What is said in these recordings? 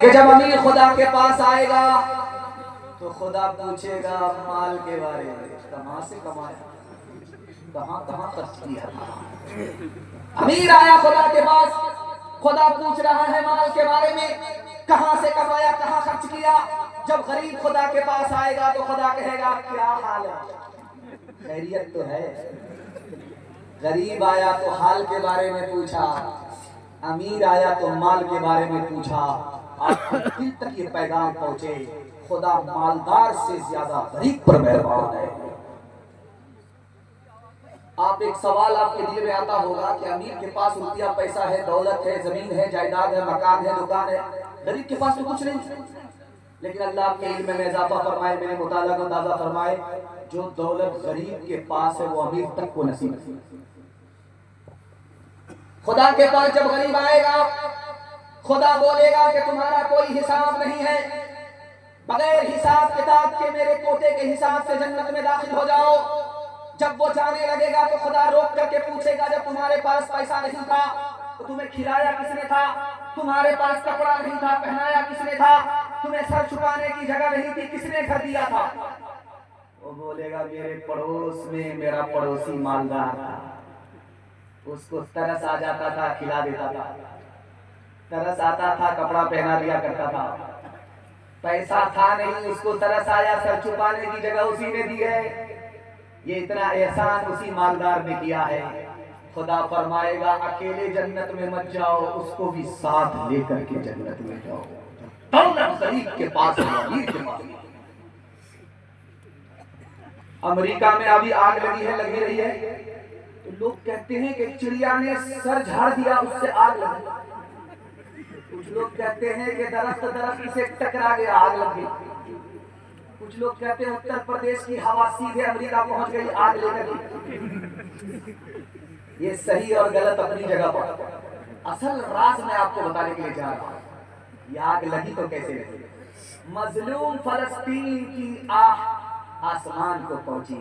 कि जब अमीर खुदा के पास आएगा तो खुदा पूछेगा माल के बारे में, कहां से कमाया, कहां कहां खर्च किया था। अमीर आया खुदा के पास, खुदा पूछ रहा है माल के बारे में, कहां से कमाया, कहां खर्च किया। जब गरीब खुदा के पास आएगा तो खुदा कहेगा क्या हाल है, खैरियत तो है। गरीब आया तो हाल के बारे में पूछा, अमीर आया तो माल के बारे में पूछा। आपके दिल तक ये पैगाम पहुंचे, खुदा मालदार से ज्यादा गरीब पर मेहरबान है। आप एक सवाल आपके दिल में आता होगा कि अमीर के पास रुपया पैसा है, दौलत है, जमीन है, जायदाद है, मकान है, दुकान है, गरीब के पास तो कुछ नहीं। लेकिन अल्लाह के इल्म में इजाफा फरमाए, मेरे मुताला को अंदाजा फरमाए, जो दौलत गरीब के पास है वो अमीर तक को नसीब है। खुदा के पास जब गरीब आएगा, खुदा बोलेगा कि तुम्हारा कोई हिसाब नहीं है, बगैर हिसाब किताब के मेरे कोटे के हिसाब से जन्नत में दाखिल हो जाओ। जब वो जाने लगेगा तो खुदा रोक करके पूछेगा, जब तुम्हारे पास पैसा नहीं था तो तुम्हें खिलाया किसने था, तुम्हारे पास कपड़ा नहीं था पहनाया किसने था, तुम्हें सर छुपाने की जगह नहीं थी किसने घर दिया था। वो बोलेगा मेरे पड़ोस में मेरा पड़ोसी मालदार था, उसको तरस आ जाता था खिला देता था, तरस आता था कपड़ा पहना दिया करता था, पैसा था नहीं उसको तरस आया सर छुपाने की जगह उसी ने दी है, ये इतना एहसान उसी मालदार ने किया है। खुदा फरमाएगा अकेले जन्नत में मत जाओ, उसको भी साथ लेकर के जन्नत में जाओ। दौलत गरीब के पास है, अमीर के पास। अमेरिका में अभी आग लगी है, लगी रही है, तो लोग कहते हैं कि चिड़िया ने सर झाड़ दिया उससे आग लगी। कुछ लोग कहते हैं कि दरख्त से टकरा गया आग लग गई। कुछ लोग कहते हैं उत्तर प्रदेश की हवा सीधे अमेरिका पहुंच गई आग लेकर। ये सही और गलत अपनी जगह पर। असल राज मैं आपको बताने के लिए जा रहा हूं, ये आग लगी तो कैसे लगी। मजलूम फलस्तीन की आह आसमान को पहुंची,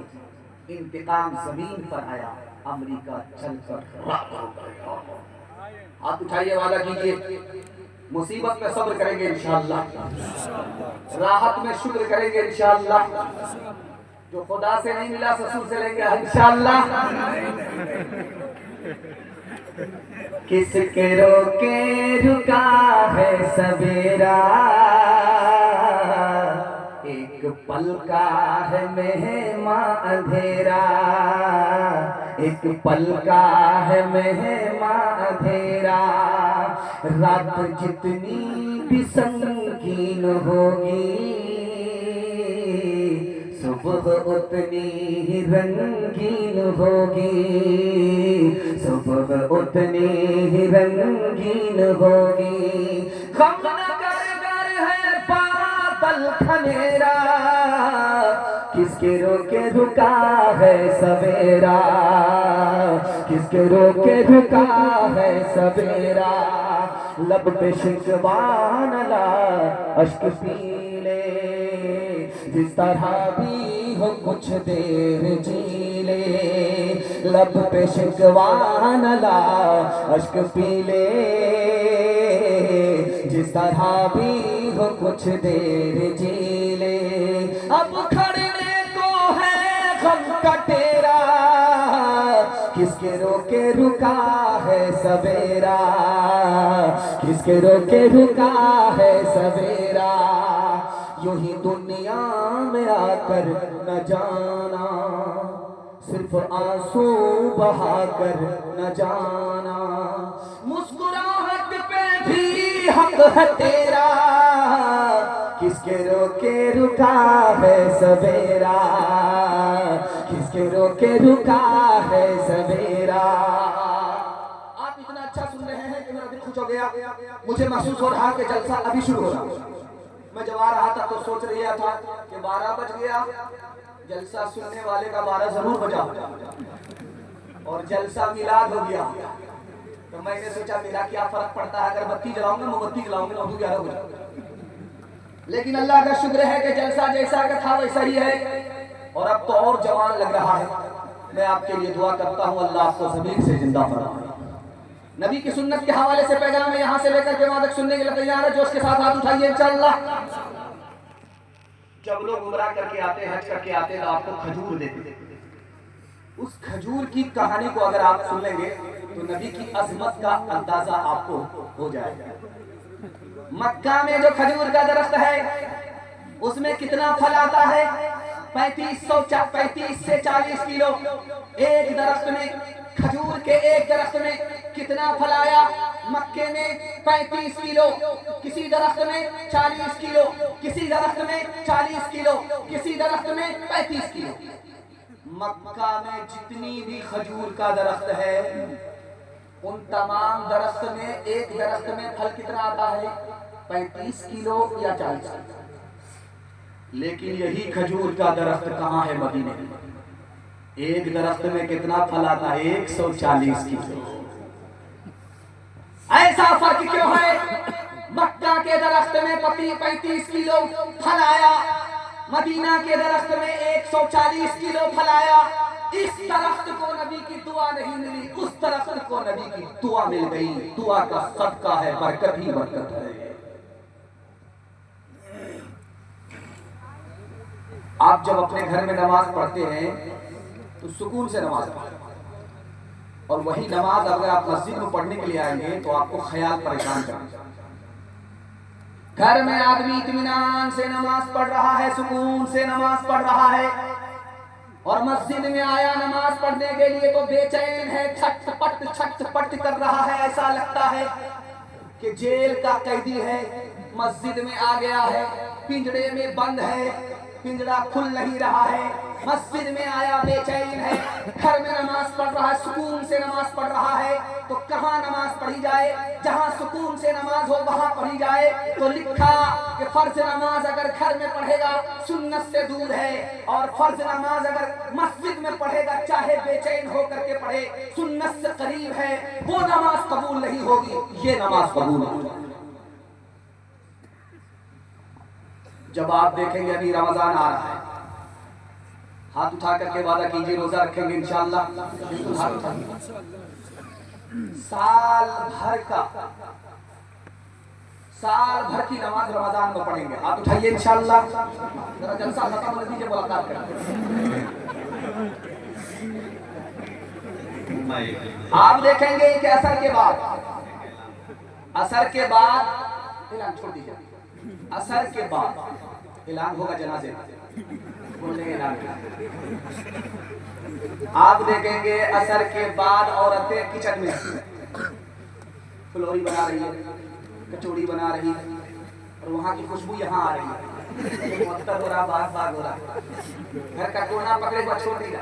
इंतकाम जमीन पर आया, अमेरिका चलकर राख हो गया। हाथ उठाइए, वादा कीजिए, मुसीबत में सब्र करेंगे इंशाअल्लाह, राहत में शुक्र करेंगे इंशाअल्लाह, जो खुदा से नहीं मिला ससुर से लेंगे इंशाअल्लाह। किसके रोके रुका है सवेरा, एक पल का है मेहमा अंधेरा, एक पल का है मेहमा अंधेरा। रात जितनी भी संगीन होगी, सुबह उतनी ही रंगीन होगी, सुबह उतनी ही रंगीन होगी। गम न कर है बादल खनेरा, किसके रोके रुका है सवेरा, किसके रोके रुका है सवेरा। लब पे शिकवान ला अश्क पी ले, जिस तरह भी हो कुछ देर जी ले। लब पे शिकवान ला अश्क पी ले, जिस तरह भी हो कुछ देर जी ले। अब खड़ने को है गम का तेरा, किसके रोके रुका है सवेरा, किसके रोके रुका है सवेरा। यूं ही दुनिया में आकर न जाना, सिर्फ आंसू बहाकर न जाना। मुस्कुराहट पे भी हक है तेरा, किसके रोके रुका है सवेरा, किसके रोके रुका है सवेरा। आप इतना अच्छा सुन रहे हैं कि मेरा दिल खुश हो गया। मुझे महसूस हो रहा कि जलसा अभी शुरू हो रहा। मैं जब आ रहा था तो सोच रहा था कि 12 बज गया, जलसा सुनने वाले का 12 जरूर बजा, और जलसा मिलाद हो गया। तो मैंने सोचा मेरा क्या फर्क पड़ता है, अगर बत्ती जलाऊंगा मोमबत्ती जलाऊंगा 11 बजे। लेकिन अल्लाह का शुक्र है कि जलसा जैसा का था वैसा ही है, और अब तो और जवान लग रहा है। मैं आपके लिए दुआ करता हूँ, अल्लाह आपको ज़मीन से जिंदा फरमाए। नबी की सुन्नत के हवाले से पैगाम है, यहाँ से लेकर के वहां तक सुनने के लिए तैयार है? जोश के साथ हाथ उठाइए इंशाअल्लाह। जब लोग उम्रा करके आते, हज करके आते हैं तो आपको खजूर देते। उस खजूर की कहानी को अगर आप सुन लेंगे तो नबी की अजमत का अंदाजा आपको हो जाएगा। मक्का में जो खजूर का दरख्त है उसमें कितना फल आता है? 35 से 40 किलो। एक दरख्त में, खजूर के एक दरख्त में कितना फल आया? मक्के में 35 किलो, किसी दरख्त में 40 किलो, किसी दरख्त में 40 किलो, किसी दरख्त में 35 किलो। मक्का में जितनी भी खजूर का दरख्त है उन तमाम दरख्त में, एक दरख्त में फल कितना आता है? 35 किलो या 40 किलो। लेकिन यही खजूर का दरख्त कहाँ है? मदीने में। एक दरख्त में कितना फल आता है? 140 किलो। ऐसा फर्क क्यों है? मक्का के दरख्त में 35 किलो फल आया, मदीना के दरख्त में 140 किलो फल आया। इस दरख्त को नबी की दुआ नहीं मिली, उस दरख्त को नबी की दुआ मिल गई। दुआ का सदका है, बरकत ही बरकत है। आप जब अपने घर में नमाज पढ़ते हैं तो सुकून से नमाज पढ़ें, और वही नमाज अगर आप मस्जिद में पढ़ने के लिए आएंगे तो आपको ख्याल परेशान करेंगे। घर में आदमी इत्मीनान से नमाज पढ़ रहा है, सुकून से नमाज पढ़ रहा है, और मस्जिद में आया नमाज पढ़ने के लिए तो बेचैन है, छटपट कर रहा है। ऐसा लगता है कि जेल का कैदी है, मस्जिद में आ गया है, पिंजड़े में बंद है, पिंजड़ा खुल नहीं रहा है। मस्जिद में आया बेचैन है, घर में नमाज पढ़ रहा है, सुकून से नमाज पढ़ रहा है, तो कहाँ नमाज पढ़ी जाए? जहाँ सुकून से नमाज हो वहाँ पढ़ी जाए। तो लिखा कि फर्ज नमाज अगर घर में पढ़ेगा सुन्नत से दूर है, और फर्ज नमाज अगर मस्जिद में पढ़ेगा चाहे बेचैन होकर के पढ़े सुन्नत से करीब है, वो नमाज कबूल नहीं होगी, ये नमाज कबूल होगी। जब आप देखेंगे अभी रमजान आ रहा है, हाथ उठा करके वादा कीजिए रोजा रखेंगे इंशाअल्लाह। साल भर की नमाज रमजान में पढ़ेंगे। हाथ उठाइए इंशाअल्लाह। जरा जलसा खत्म होने दीजिए, मुलाकात करेंगे। आप देखेंगे कि असर के बाद ऐलान छोड़ दीजिए, असर के बाद ऐलान होगा जनाजे बोलेंगे ऐलान। आप देखेंगे असर के बाद औरतें किचन में फुलौरी बना रही है, कचौड़ी बना रही है, और वहाँ की खुशबू यहाँ आ रही है। मुअत्तर हो रहा, बाग हो रहा, घर का कोना पकड़े हुआ छोड़ दिया।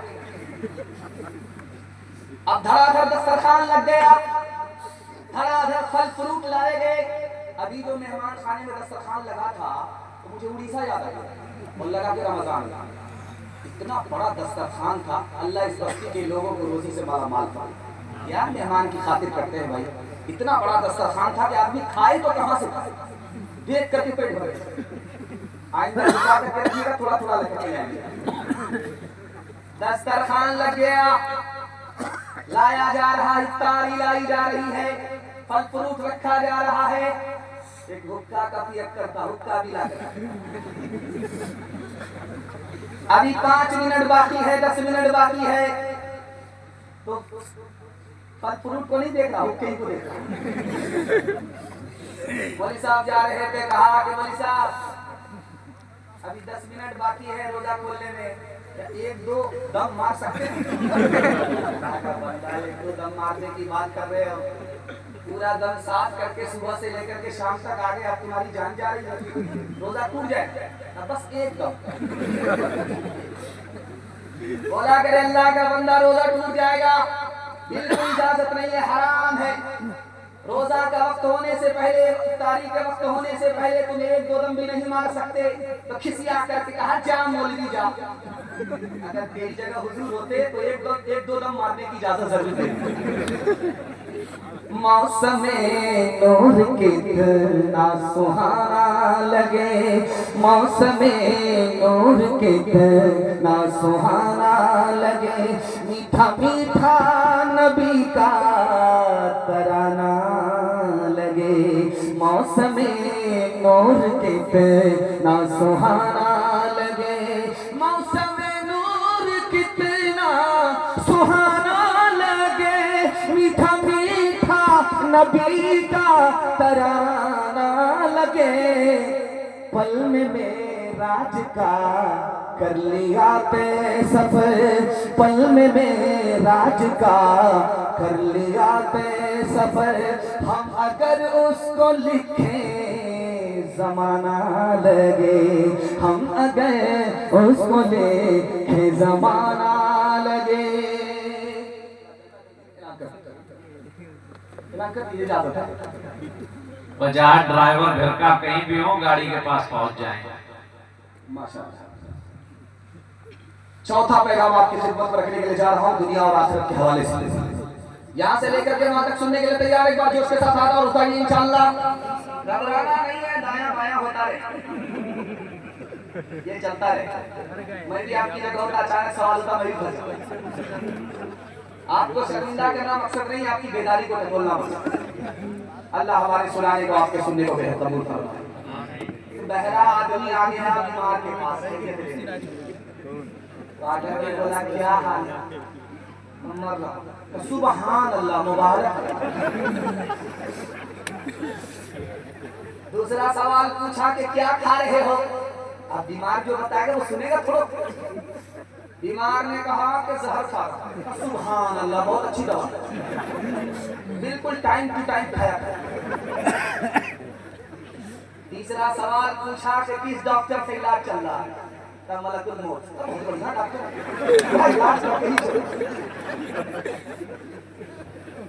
अब धड़ाधड़ दस्तरखान लग गया, धड़ाधड़ फल फ्रूट लाए गए। अभी जो मेहमान खाने में दस्तरखान लगा था तो मुझे उड़ीसा याद आ गया, और लगा कि रमजान इतना बड़ा दस्तरखान था। अल्लाह इस बस्ती के लोगों को रोजी से माला माल था। क्या मेहमान की खातिर करते हैं भाई? इतना बड़ा दस्तरखान था कि आदमी खाए तो कहाँ से खाए, देख करके पेट भरे। आइंदा झुका करके रखिएगा, थोड़ा थोड़ा लेकर जाएंगे। दस्तरखान लग गया, लाया जा रहा, इफ्तारी लाई जा रही है, फल फ्रूट रखा जा रहा है। एक हुक्का का पियक्कर था, हुक्का भी ला अभी 5 मिनट बाकी है, 10 मिनट बाकी है, तो फल फ्रूट को नहीं देख रहा, हुक्के को देख रहा। मौलवी साहब जा रहे थे, कहा कि मौलवी साहब अभी 10 मिनट बाकी है रोजा खोलने में, एक दो दम मार सकते हैं? एक दो दम मारने की बात कर रहे हो, पूरा दम साफ करके सुबह से लेकर के शाम तक आगे अब तुम्हारी जान जा रही है, रोजा टूट जाए ना, बस एक दम। बोला करे अल्लाह का बंदा रोजा टूट जाएगा, बिल्कुल इजाजत नहीं है, हराम है। रोजा का वक्त होने से पहले, इफ्तारी के वक्त होने से पहले तुम एक दो दम भी नहीं मार सकते। तो खिसिया करके कहा जा मौलवी जा, अगर तेरी जगह हुजूर होते तो एक दो दम मारने की इजाजत जरूर है। मौसमे नूर कितना सुहाना लगे, मौसमे नूर कितना सुहाना लगे, मीठा मीठा नबी का तराना लगे, मौसम नूर कितना सुहाना लगे, मौसम नूर कितना सुहाना लगे, मीठा मीठा नबी का तराना लगे, पल में मेराज का कर लिया पे सफर, पल में मेराज का कर लिया पे सफर, हम अगर उसको लिखें जमाना लगे, हम अगर उसको लिखें जमाना लगे। बाजार ड्राइवर घर का कहीं भी हो गाड़ी के पास पहुंच जाए। माशाअल्लाह। चौथा पैगाम आपकी खिदमत में रखने के लिए जा रहा हूं, दुनिया और आखिरत के हवाले से। यहां से लेकर के वहां तक सुनने के लिए तैयार, एक बार जोश के साथ आता और उतारिए इंशाअल्लाह। घबराना नहीं है, दाया बाया होता रहे, ये चलता रहे। मैं भी आपकी जगह होता, अचानक सवाल होता, मैं भी फंस जाऊं। आपको शर्मिंदा करना मकसद नहीं, आपकी बेदारी को टटोलना मकसद। अल्लाह हमारे सुनाने को आपके सुनने को बेहद कबूल फरमाए। बहरा आदमी आ गया बीमार के पास, आकर के बोला क्या हाल है, सुबहान अल्लाह मुबारक। दूसरा सवाल पूछा कि क्या खा रहे हो, अब बीमार जो बताएगा वो सुनेगा थोड़ा। बीमार ने कहा कि जहर खा रहा है, सुभान अल्लाह बहुत अच्छी दवा, बिल्कुल टाइम टू टाइम खाया। तीसरा सवाल पूछा कि किस डॉक्टर से इलाज चल रहा है, तब मलकुल मौत, बहुत बढ़िया डॉक्टर।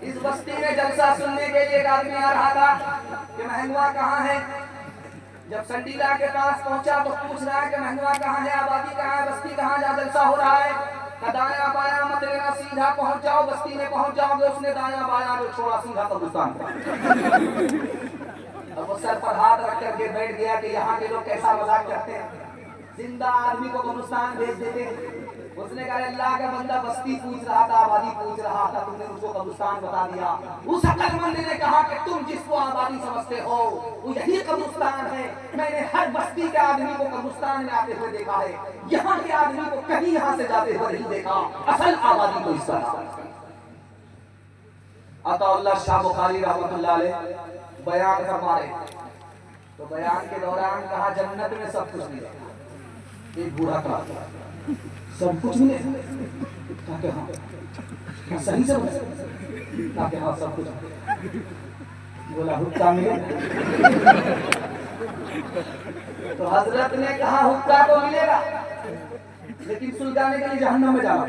इस बस्ती में जलसा सुनने के लिए एक आदमी आ रहा था कि महंगवा कहाँ है। जब संडीला के पास पहुंचा तो पूछ रहा है कि महंगवा कहाँ है, आबादी कहाँ है, बस्ती कहाँ, जहाँ जलसा हो रहा है। दाया बाया मत लेना, सीधा पहुंच जाओ, बस्ती में पहुंच जाओगे। उसने दाया बाया जो छोड़ा, सीधा कब्रिस्तान। अब वो सर पर हाथ रख करके बैठ गया कि यहाँ के लोग कैसा मजाक करते हैं, जिंदा आदमी को कब्रिस्तान भेज देते हैं। उसने कहा अल्लाह का बंदा, बस्ती पूछ रहा था, आबादी पूछ रहा था, तुमने उसको कब्रिस्तान बता दिया। उस अक्लमंद ने कहा कि तुम जिसको आबादी समझते हो वो यही कब्रिस्तान है। मैंने हर बस्ती के आदमी को कब्रिस्तान में आते हुए देखा है, यहाँ के आदमी को कहीं यहाँ से जाते हुए नहीं देखा। असल आबादी को इस तरह। अताउल्लाह शाह बुखारी रहमतुल्लाह अलैह बयान फरमा रहे, तो बयान के दौरान कहा जन्नत में सब कुछ मिलेगा। एक बूढ़ा कहा सब कुछ मिले, ताकि हाँ सही से ताकि हाँ सब कुछ। बोला हुक्का मिले, तो हजरत ने कहा हुक्का तो मिलेगा, लेकिन सुलगाने के लिए जहन्नम में जाना।